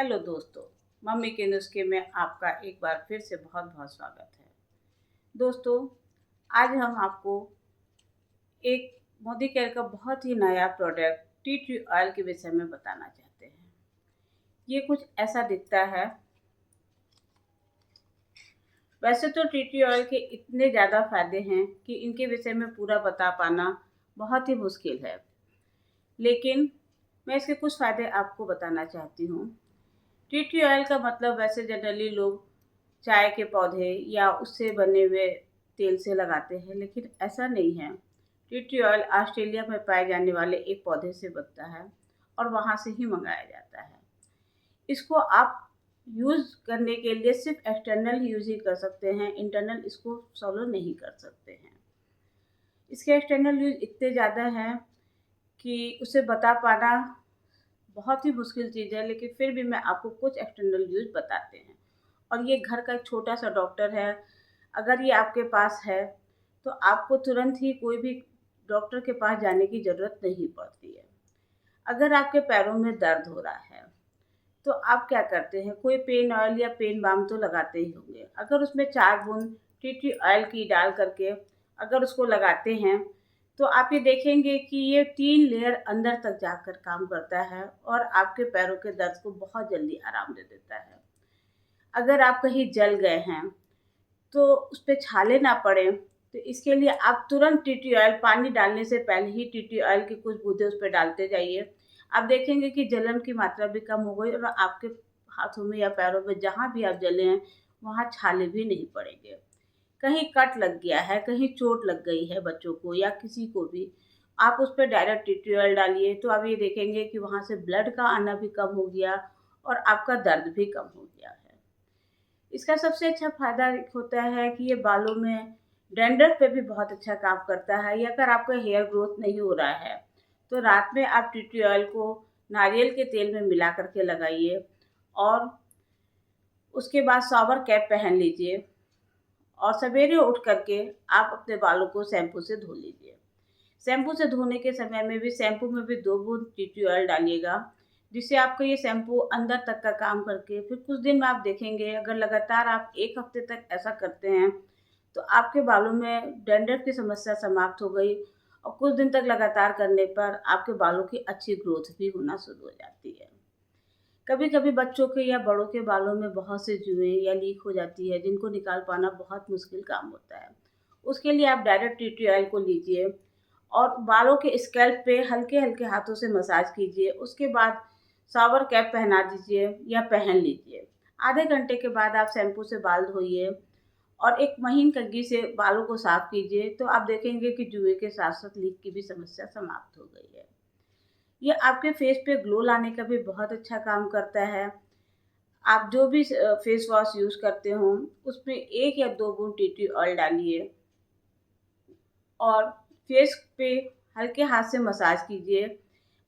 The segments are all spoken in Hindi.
हेलो दोस्तों, मम्मी के नुस्खे में आपका एक बार फिर से बहुत बहुत स्वागत है। दोस्तों, आज हम आपको एक मोदी केयर का बहुत ही नया प्रोडक्ट टी ट्री ऑयल के विषय में बताना चाहते हैं। ये कुछ ऐसा दिखता है। वैसे तो टी ट्री ऑयल के इतने ज़्यादा फायदे हैं कि इनके विषय में पूरा बता पाना बहुत ही मुश्किल है, लेकिन मैं इसके कुछ फ़ायदे आपको बताना चाहती हूँ। टी ट्री ऑयल का मतलब वैसे जनरली लोग चाय के पौधे या उससे बने हुए तेल से लगाते हैं, लेकिन ऐसा नहीं है। टी ट्री ऑयल ऑस्ट्रेलिया में पाए जाने वाले एक पौधे से बनता है और वहाँ से ही मंगाया जाता है। इसको आप यूज़ करने के लिए सिर्फ एक्सटर्नल यूज़ ही कर सकते हैं, इंटरनल इसको फॉलो नहीं कर सकते हैं। इसके एक्सटर्नल यूज़ इतने ज़्यादा हैं कि उसे बता पाना बहुत ही मुश्किल चीज़ है, लेकिन फिर भी मैं आपको कुछ एक्सटर्नल यूज़ बताते हैं। और ये घर का एक छोटा सा डॉक्टर है। अगर ये आपके पास है तो आपको तुरंत ही कोई भी डॉक्टर के पास जाने की ज़रूरत नहीं पड़ती है। अगर आपके पैरों में दर्द हो रहा है तो आप क्या करते हैं, कोई पेन ऑयल या पेन बाम तो लगाते ही होंगे। अगर उसमें 4 बूंद टी ट्री ऑयल की डाल करके अगर उसको लगाते हैं तो आप ये देखेंगे कि ये 3 लेयर अंदर तक जाकर काम करता है और आपके पैरों के दर्द को बहुत जल्दी आराम दे देता है। अगर आप कहीं जल गए हैं तो उस पे छाले ना पड़े, तो इसके लिए आप तुरंत टी ट्री ऑयल पानी डालने से पहले ही टी ट्री ऑयल की कुछ बूंदें उस पे डालते जाइए। आप देखेंगे कि जलन की मात्रा भी कम हो गई और आपके हाथों में या पैरों में जहाँ भी आप जले हैं, वहाँ छाले भी नहीं पड़ेंगे। कहीं कट लग गया है, कहीं चोट लग गई है बच्चों को या किसी को भी, आप उस पे डायरेक्ट टी ट्री ऑयल डालिए तो आप ये देखेंगे कि वहाँ से ब्लड का आना भी कम हो गया और आपका दर्द भी कम हो गया है। इसका सबसे अच्छा फ़ायदा होता है कि ये बालों में डैंड्रफ पे भी बहुत अच्छा काम करता है, या अगर आपका हेयर ग्रोथ नहीं हो रहा है तो रात में आप टी ट्री ऑयल को नारियल के तेल में मिला करके लगाइए और उसके बाद शॉवर कैप पहन लीजिए और सवेरे उठ करके आप अपने बालों को शैम्पू से धो लीजिए। शैम्पू से धोने के समय में भी शैम्पू में भी 2 बूंद टी ट्री ऑयल डालिएगा, जिससे आपका ये शैम्पू अंदर तक का काम करके फिर कुछ दिन में आप देखेंगे, अगर लगातार आप 1 हफ्ते तक ऐसा करते हैं तो आपके बालों में डैंड्रफ की समस्या समाप्त हो गई और कुछ दिन तक लगातार करने पर आपके बालों की अच्छी ग्रोथ भी होना शुरू हो जाती है। कभी कभी बच्चों के या बड़ों के बालों में बहुत से जुएँ या लीक हो जाती है, जिनको निकाल पाना बहुत मुश्किल काम होता है। उसके लिए आप डायरेक्ट टी ट्री ऑयल को लीजिए और बालों के स्कैल्प पे हल्के-हल्के हाथों से मसाज कीजिए। उसके बाद शॉवर कैप पहना दीजिए या पहन लीजिए। आधे घंटे के बाद आप शैम्पू से बाल धोइए और एक महीन कंघी से बालों को साफ कीजिए, तो आप देखेंगे कि जुए के साथ-साथ लीक की भी समस्या समाप्त हो गई है। ये आपके फेस पे ग्लो लाने का भी बहुत अच्छा काम करता है। आप जो भी फेस वॉश यूज़ करते हो, उसमें 1 या 2 बूंद टी ट्री ऑयल डालिए और फेस पे हल्के हाथ से मसाज कीजिए।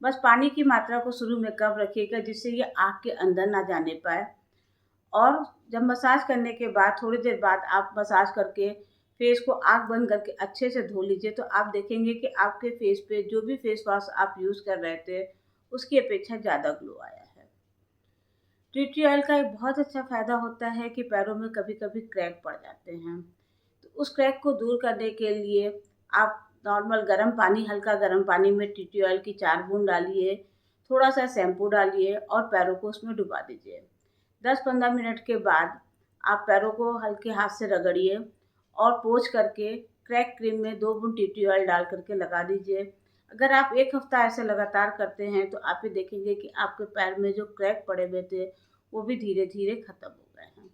बस पानी की मात्रा को शुरू में कम रखिएगा, जिससे ये आँख के अंदर ना जाने पाए। और जब मसाज करने के बाद थोड़ी देर बाद आप मसाज करके फेस को आँख बंद करके अच्छे से धो लीजिए, तो आप देखेंगे कि आपके फेस पे जो भी फेस वॉश आप यूज़ कर रहे थे, उसकी अपेक्षा ज़्यादा ग्लो आया है। टी ट्री ऑयल का एक बहुत अच्छा फ़ायदा होता है कि पैरों में कभी-कभी क्रैक पड़ जाते हैं। तो उस क्रैक को दूर करने के लिए आप नॉर्मल गर्म पानी, हल्का गर्म पानी में टी ट्री ऑयल की 4 बूंद डालिए, थोड़ा-सा शैम्पू डालिए और पैरों को उसमें डुबा दीजिए। 10-15 मिनट के बाद आप पैरों को हल्के हाथ से रगड़िए और पोंछ करके क्रैक क्रीम में 2 बूंद टी ट्री ऑयल डाल करके लगा दीजिए। अगर आप 1 हफ्ता ऐसे लगातार करते हैं तो आप ये देखेंगे कि आपके पैर में जो क्रैक पड़े हुए थे, वो भी धीरे-धीरे खत्म हो गए हैं।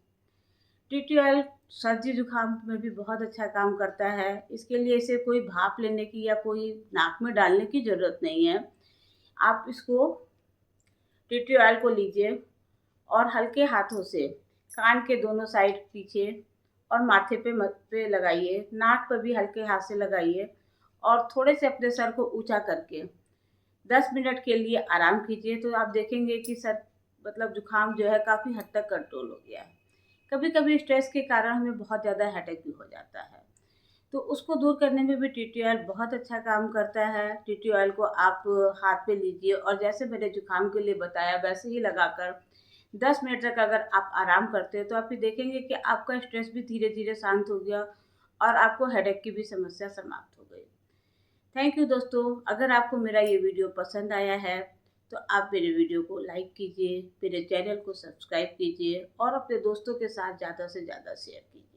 टी ट्री ऑयल सर्दी जुकाम में भी बहुत अच्छा काम करता है। इसके लिए इसे कोई भाप लेने की या कोई नाक में डालने की ज़रूरत नहीं है। आप इसको टी ट्री ऑयल को लीजिए और हल्के हाथों से कान के दोनों साइड पीछे और माथे पे लगाइए, नाक पर भी हल्के हाथ से लगाइए और थोड़े से अपने सर को ऊँचा करके 10 मिनट के लिए आराम कीजिए, तो आप देखेंगे कि सर मतलब जुकाम जो है काफ़ी हद तक कंट्रोल हो गया है। कभी-कभी स्ट्रेस के कारण हमें बहुत ज़्यादा हेडेक भी हो जाता है, तो उसको दूर करने में भी टी ट्री ऑयल बहुत अच्छा काम करता है। टी ट्री ऑयल को आप हाथ पे लीजिए और जैसे मैंने जुकाम के लिए बताया वैसे ही लगाकर 10 मिनट तक अगर आप आराम करते हैं तो आप ये देखेंगे कि आपका स्ट्रेस भी धीरे धीरे शांत हो गया और आपको हेडेक की भी समस्या समाप्त हो गई। थैंक यू दोस्तों। अगर आपको मेरा ये वीडियो पसंद आया है तो आप मेरे वीडियो को लाइक कीजिए, मेरे चैनल को सब्सक्राइब कीजिए और अपने दोस्तों के साथ ज़्यादा से ज़्यादा शेयर कीजिए।